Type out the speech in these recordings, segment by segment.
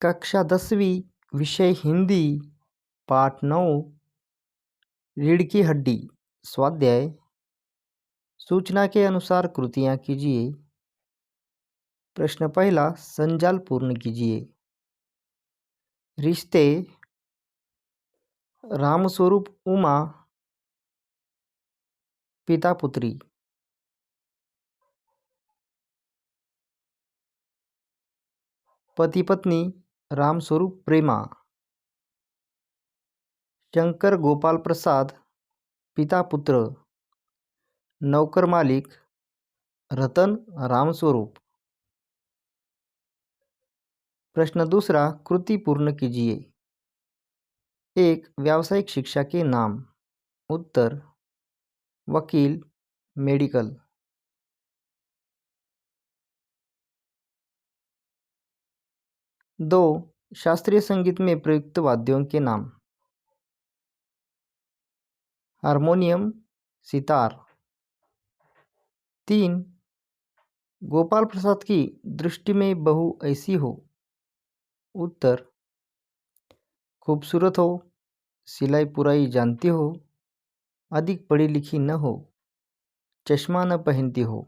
कक्षा 10वीं विषय हिंदी पाठ 9 रीढ़ की हड्डी स्वाध्याय। सूचना के अनुसार कृतियां कीजिए। प्रश्न पहला, संजाल पूर्ण कीजिए। रिश्ते रामस्वरूप उमा पिता पुत्री। पति पत्नी रामस्वरूप प्रेमा। शंकर गोपाल प्रसाद पिता पुत्र। नौकर मालिक रतन रामस्वरूप। प्रश्न दूसरा, कृति पूर्ण कीजिए। एक, व्यावसायिक शिक्षा के नाम। उत्तर, वकील, मेडिकल। 2, शास्त्रीय संगीत में प्रयुक्त वाद्यों के नाम। हारमोनियम, सितार। 3, गोपाल प्रसाद की दृष्टि में बहू ऐसी हो। उत्तर, खूबसूरत हो, सिलाई पुराई जानती हो, अधिक पढ़ी लिखी न हो, चश्मा न पहनती हो।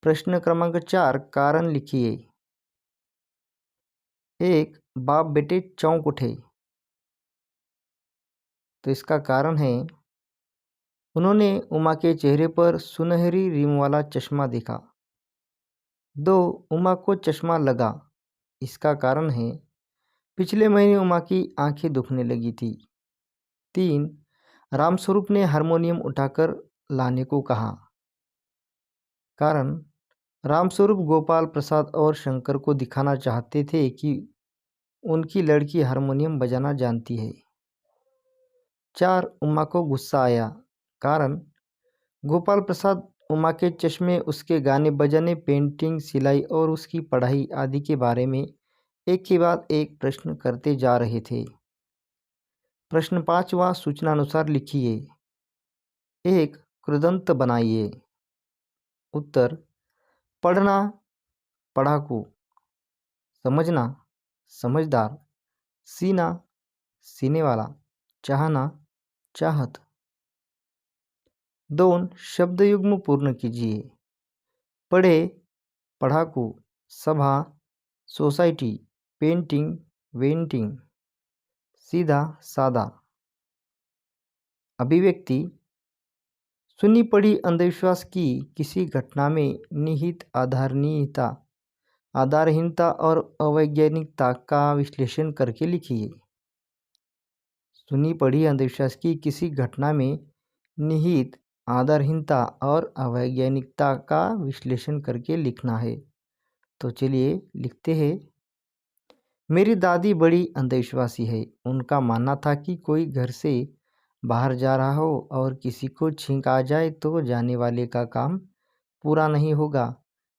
प्रश्न क्रमांक 4, कारण लिखिए। 1, बाप बेटे चौंक उठे। तो इसका कारण है, उन्होंने उमा के चेहरे पर सुनहरी रिम वाला चश्मा देखा। 2, उमा को चश्मा लगा। इसका कारण है, पिछले महीने उमा की आंखें दुखने लगी थी। 3, रामस्वरूप ने हारमोनियम उठाकर लाने को कहा। कारण, रामस्वरूप गोपाल प्रसाद और शंकर को दिखाना चाहते थे कि उनकी लड़की हारमोनियम बजाना जानती है। 4, उमा को गुस्सा आया। कारण, गोपाल प्रसाद उमा के चश्मे, उसके गाने बजाने, पेंटिंग, सिलाई और उसकी पढ़ाई आदि के बारे में एक के बाद एक प्रश्न करते जा रहे थे। प्रश्न 5वां, सूचनानुसार लिखिए। 1, कृदंत बनाइए। उत्तर, पढ़ना पढ़ाकू, समझना समझदार, सीना सीने वाला, चाहना चाहत। 2, शब्द युग्म पूर्ण कीजिए। पढ़े पढ़ाकू, सभा सोसाइटी, पेंटिंग वेंटिंग, सीधा सादा। अभिव्यक्ति, सुनी पढ़ी अंधविश्वास की किसी घटना में निहित आधारहीनता और अवैज्ञानिकता का विश्लेषण करके लिखिए। सुनी पढ़ी अंधविश्वास की किसी घटना में निहित आधारहीनता और अवैज्ञानिकता का विश्लेषण करके लिखना है। तो चलिए लिखते हैं। मेरी दादी बड़ी अंधविश्वासी है। उनका मानना था कि कोई घर से बाहर जा रहा हो और किसी को छींक आ जाए तो जाने वाले का काम पूरा नहीं होगा।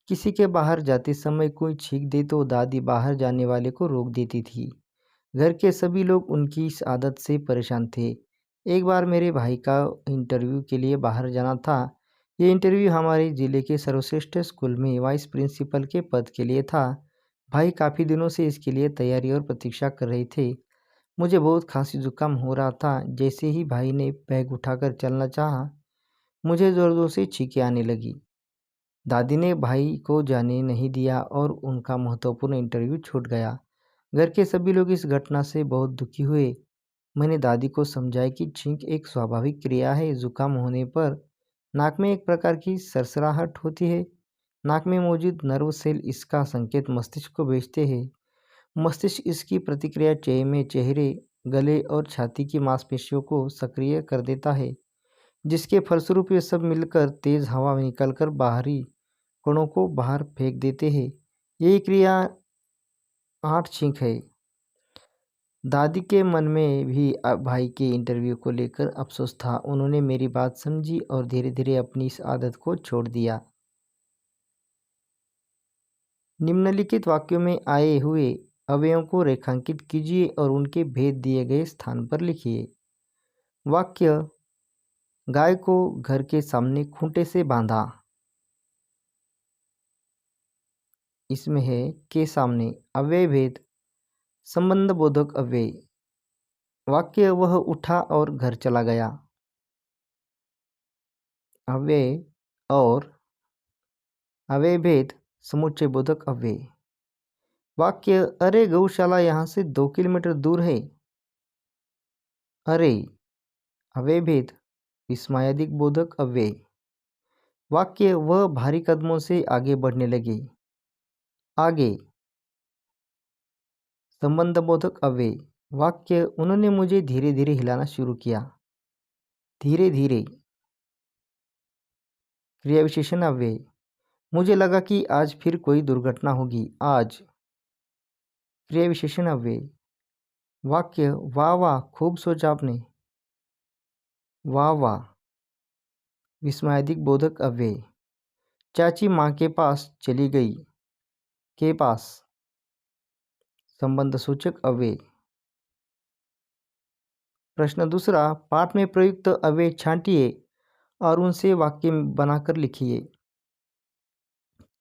किसी के बाहर जाते समय कोई छींक दे तो दादी बाहर जाने वाले को रोक देती थी। घर के सभी लोग उनकी इस आदत से परेशान थे। एक बार मेरे भाई का इंटरव्यू के लिए बाहर जाना था। ये इंटरव्यू हमारे ज़िले के सर्वश्रेष्ठ स्कूल में वाइस प्रिंसिपल के पद के लिए था। भाई काफ़ी दिनों से इसके लिए तैयारी और प्रतीक्षा कर रहे थे। मुझे बहुत खांसी जुकाम हो रहा था। जैसे ही भाई ने बैग उठाकर चलना चाहा, मुझे ज़ोर ज़ोर से छींकें आने लगी। दादी ने भाई को जाने नहीं दिया और उनका महत्वपूर्ण इंटरव्यू छूट गया। घर के सभी लोग इस घटना से बहुत दुखी हुए। मैंने दादी को समझाया कि छींक एक स्वाभाविक क्रिया है। जुकाम होने पर नाक में एक प्रकार की सरसराहट होती है। नाक में मौजूद नर्व सेल इसका संकेत मस्तिष्क को भेजते हैं। मस्तिष्क इसकी प्रतिक्रिया चेहरे, गले और छाती की मांसपेशियों को सक्रिय कर देता है, जिसके फलस्वरूप ये सब मिलकर तेज हवा में निकलकर बाहरी कणों को बाहर फेंक देते हैं। यही क्रिया 8 छींक है। दादी के मन में भी भाई के इंटरव्यू को लेकर अफसोस था। उन्होंने मेरी बात समझी और धीरे धीरे अपनी इस आदत को छोड़ दिया। निम्नलिखित वाक्यों में आए हुए अवयवों को रेखांकित कीजिए और उनके भेद दिए गए स्थान पर लिखिए। वाक्य, गाय को घर के सामने खूंटे से बांधा। इसमें है के सामने अव्यय भेद संबंध बोधक अव्यय। वाक्य वह उठा और घर चला गया। अव्यय और अव्यय भेद समुच्चय बोधक अव्यय। वाक्य अरे गौशाला यहाँ से 2 किलोमीटर दूर है। अरे अव्यय भेद विस्मयादिक बोधक अव्यय। वाक्य वह भारी कदमों से आगे बढ़ने लगे। आगे संबंध बोधक अव्यय। वाक्य उन्होंने मुझे धीरे धीरे हिलाना शुरू किया। धीरे धीरे क्रिया विशेषण अव्यय। मुझे लगा कि आज फिर कोई दुर्घटना होगी। आज क्रिया विशेषण अव्यय। वाक्य वाह वाह खूब सोचा आपने। वाह वाह विस्मयादिक बोधक अव्यय। चाची माँ के पास चली गई। के पास संबंध सूचक अव्यय। प्रश्न दूसरा, पाठ में प्रयुक्त अव्यय छांटिए और उनसे वाक्य बनाकर लिखिए।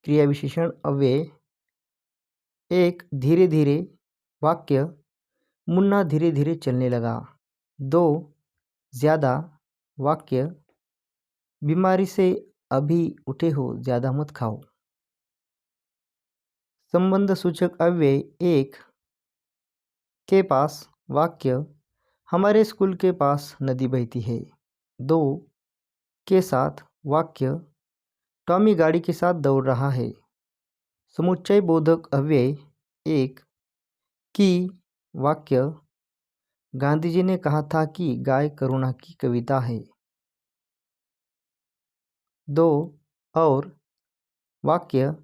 क्रिया विशेषण अव्यय। 1 धीरे धीरे। वाक्य मुन्ना धीरे धीरे चलने लगा। 2 ज़्यादा। वाक्य बीमारी से अभी उठे हो, ज़्यादा मत खाओ। संबंध सूचक अव्यय। 1 के पास। वाक्य हमारे स्कूल के पास नदी बहती है। 2 के साथ। वाक्य टॉमी गाड़ी के साथ दौड़ रहा है। समुच्चय बोधक अव्यय। 1 की। वाक्य गांधी जी ने कहा था कि गाय करुणा की कविता है। 2 और। वाक्य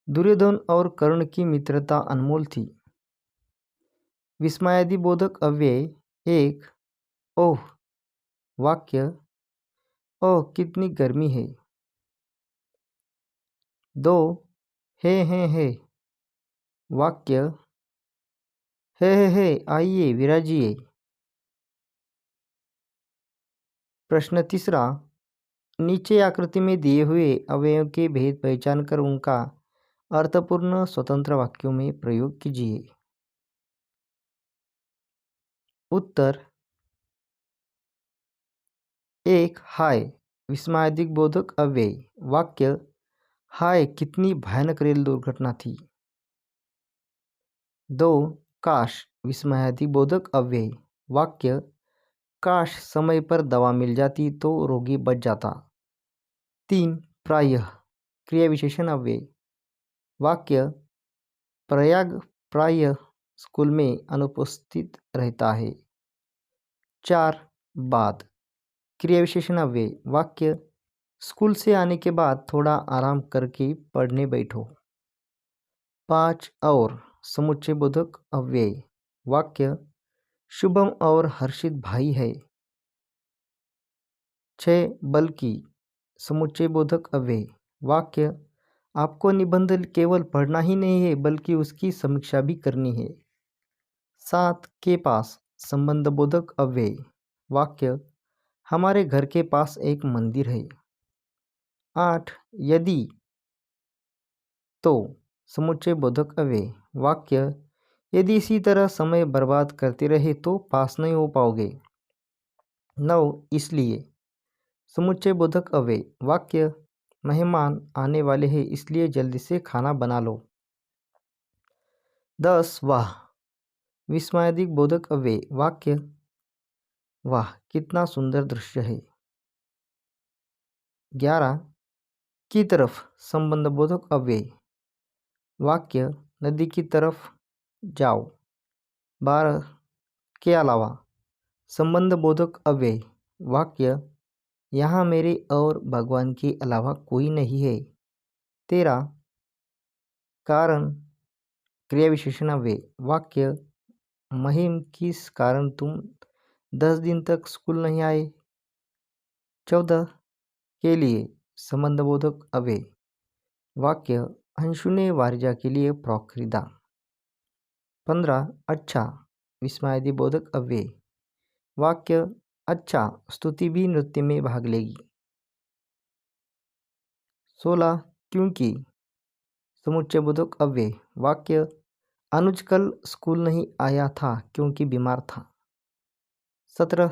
दुर्योधन और कर्ण की मित्रता अनमोल थी। विस्मयादि बोधक अव्यय। 1 ओह। वाक्य ओह कितनी गर्मी है। 2 हे। वाक्य हे आइए विराजिए। प्रश्न तीसरा, नीचे आकृति में दिए हुए अवयवों के भेद पहचान कर उनका अर्थपूर्ण स्वतंत्र वाक्यों में प्रयोग कीजिए। उत्तर 1 हाय विस्मयादिक बोधक अव्यय। वाक्य हाय कितनी भयानक रेल दुर्घटना थी। 2 काश विस्मयादिक बोधक अव्यय। वाक्य काश समय पर दवा मिल जाती तो रोगी बच जाता। 3 प्रायः क्रिया विशेषण अव्यय। वाक्य प्रयाग प्रायः स्कूल में अनुपस्थित रहता है। 4 बाद क्रिया विशेषण अव्यय। वाक्य स्कूल से आने के बाद थोड़ा आराम करके पढ़ने बैठो। 5 और समुच्चय बोधक अव्यय। वाक्य शुभम और हर्षित भाई है। 6 बल्कि समुच्चय बोधक अव्यय। वाक्य आपको निबंध केवल पढ़ना ही नहीं है बल्कि उसकी समीक्षा भी करनी है। 7 के पास संबंध बोधक अव्यय। वाक्य हमारे घर के पास एक मंदिर है। 8 यदि तो समुच्चय बोधक अव्यय। वाक्य यदि इसी तरह समय बर्बाद करते रहे तो पास नहीं हो पाओगे। 9 इसलिए समुच्चय बोधक अव्यय। वाक्य मेहमान आने वाले हैं इसलिए जल्दी से खाना बना लो। 10 वाह विस्मयादिक बोधक अव्यय। वाक्य वाह कितना सुंदर दृश्य है। 11 की तरफ संबंध बोधक अव्यय। वाक्य नदी की तरफ जाओ। 12 के अलावा संबंध बोधक अव्यय। वाक्य यहाँ मेरे और भगवान के अलावा कोई नहीं है। 13 कारण क्रिया विशेषण अव्यय। वाक्य महिम किस कारण तुम 10 दिन तक स्कूल नहीं आए। 14 के लिए संबंध बोधक अव्यय। वाक्य अंशु ने वारिजा के लिए फ्रॉक खरीदा। 15 अच्छा विस्मयादि बोधक अव्यय। वाक्य अच्छा स्तुति भी नृत्य में भाग लेगी। 16 क्योंकि समुच्चयबोधक अव्यय। वाक्य अनुज कल स्कूल नहीं आया था क्योंकि बीमार था। सत्र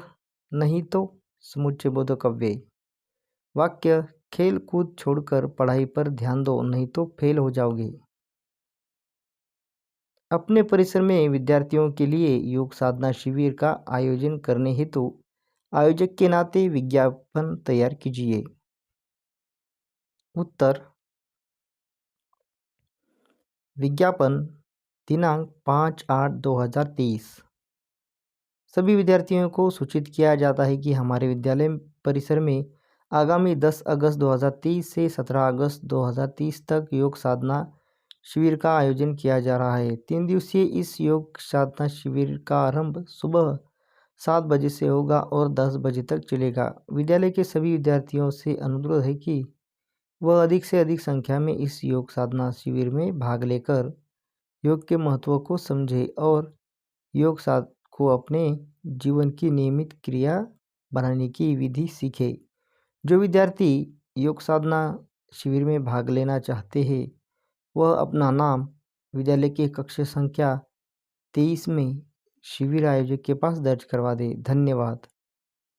नहीं तो समुच्चयबोधक अव्यय। वाक्य खेल कूद छोड़कर पढ़ाई पर ध्यान दो नहीं तो फेल हो जाओगे। अपने परिसर में विद्यार्थियों के लिए योग साधना शिविर का आयोजन करने हेतु आयोजक के नाते विज्ञापन तैयार कीजिए। उत्तर विज्ञापन दिनांक 5/8/2023। सभी विद्यार्थियों को सूचित किया जाता है कि हमारे विद्यालय परिसर में आगामी 10 अगस्त 2030 से 17 अगस्त 2030 तक योग साधना शिविर का आयोजन किया जा रहा है। 3 दिवसीय इस योग साधना शिविर का आरंभ सुबह 7 बजे से होगा और 10 बजे तक चलेगा। विद्यालय के सभी विद्यार्थियों से अनुरोध है कि वह अधिक से अधिक संख्या में इस योग साधना शिविर में भाग लेकर योग के महत्व को समझे और योग साध को अपने जीवन की नियमित क्रिया बनाने की विधि सीखे। जो विद्यार्थी योग साधना शिविर में भाग लेना चाहते हैं वह अपना नाम विद्यालय के कक्ष संख्या 23 में शिविर आयोजक के पास दर्ज करवा दे। धन्यवाद।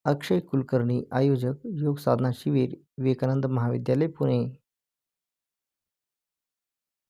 अक्षय कुलकर्णी, आयोजक, योग साधना शिविर, विवेकानंद महाविद्यालय, पुणे।